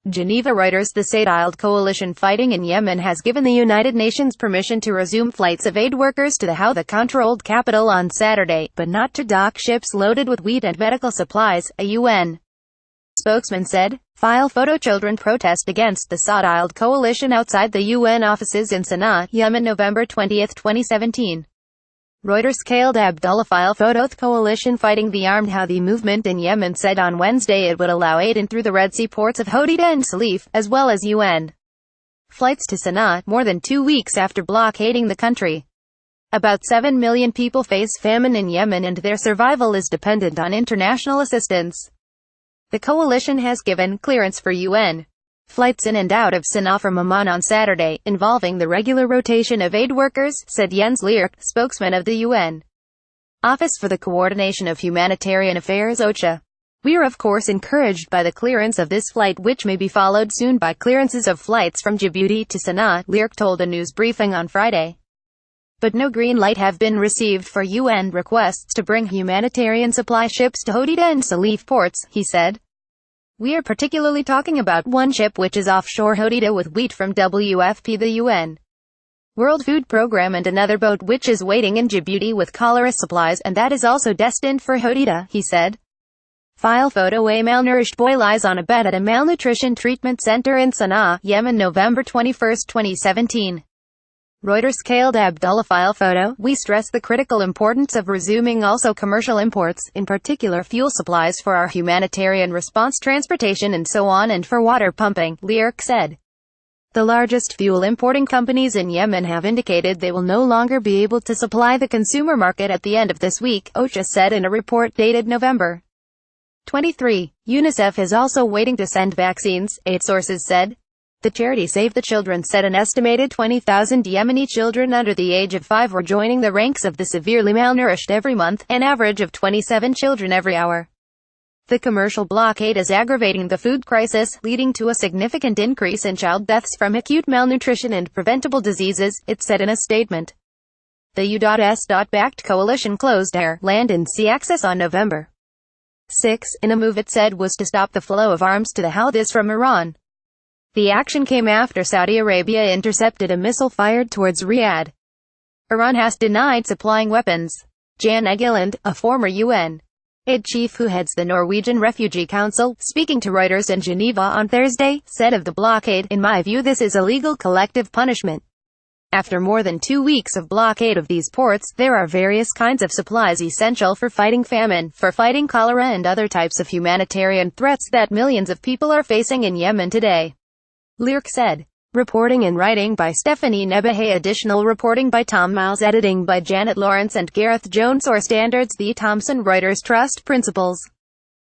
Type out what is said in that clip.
GENEVA Reuters The Saudiled coalition fighting in Yemen has given the United Nations permission to resume flights of aid workers to the Houthicontrolled capital on Saturday, but not to dock ships loaded with wheat and medical supplies, a UN spokesman said. File photo children protest against the Saudiled coalition outside the UN offices in Sanaa, Yemen November 20, 2017. REUTERSKhaled Abdullah File PhotoThe coalition fighting the armed Houthi movement in Yemen said on Wednesday it would allow aid in through the Red Sea ports of Houthicontrolled and Salif, as well as UN flights to Sanaa, more than 2 weeks after blockading the country. About 7 million people face famine in Yemen and their survival is dependent on international assistance. The coalition has given clearance for UN flights in and out of Sanaa from Amman on Saturday, involving the regular rotation of aid workers, said Jens Leerk, spokesman of the UN Office for the Coordination of Humanitarian Affairs OCHA. We are of course encouraged by the clearance of this flight, which may be followed soon by clearances of flights from Djibouti to Sanaa, Leerk told a news briefing on Friday. But no green light have been received for UN requests to bring humanitarian supply ships to Houthicontrolled and Salif ports, he said. We are particularly talking about one ship which is offshore Houthicontrolled with wheat from WFP, the UN World Food Programme, and another boat which is waiting in Djibouti with cholera supplies, and that is also destined for Houthicontrolled, he said. File photo. A malnourished boy lies on a bed at a malnutrition treatment center in Sanaa, Yemen, November 21, 2017. REUTERSKhaled Abdullah File photo. We stress the critical importance of resuming also commercial imports, in particular fuel supplies for our humanitarian response, transportation and so on, and for water pumping, Leerk said. The largest fuel importing companies in Yemen have indicated they will no longer be able to supply the consumer market at the end of this week, OCHA said in a report dated November 23. UNICEF is also waiting to send vaccines, aid sources said. The charity Save the Children said an estimated 20,000 Yemeni children under the age of 5 were joining the ranks of the severely malnourished every month, an average of 27 children every hour. The commercial blockade is aggravating the food crisis, leading to a significant increase in child deaths from acute malnutrition and preventable diseases, it said in a statement. The U.S.-backed coalition closed air, land and sea access on November 6, in a move it said was to stop the flow of arms to the Houthis from Iran. The action came after Saudi Arabia intercepted a missile fired towards Riyadh. Iran has denied supplying weapons. Jan Egeland, a former UN aid chief who heads the Norwegian Refugee Council, speaking to Reuters in Geneva on Thursday, said of the blockade, "In my view this is a legal collective punishment. After more than 2 weeks of blockade of these ports, there are various kinds of supplies essential for fighting famine, for fighting cholera and other types of humanitarian threats that millions of people are facing in Yemen today," Leerk said. Reporting and writing by Stephanie Nebehay. Additional reporting by Tom Miles. Editing by Janet Lawrence and Gareth Jones. Source standards: The Thomson Reuters Trust Principles.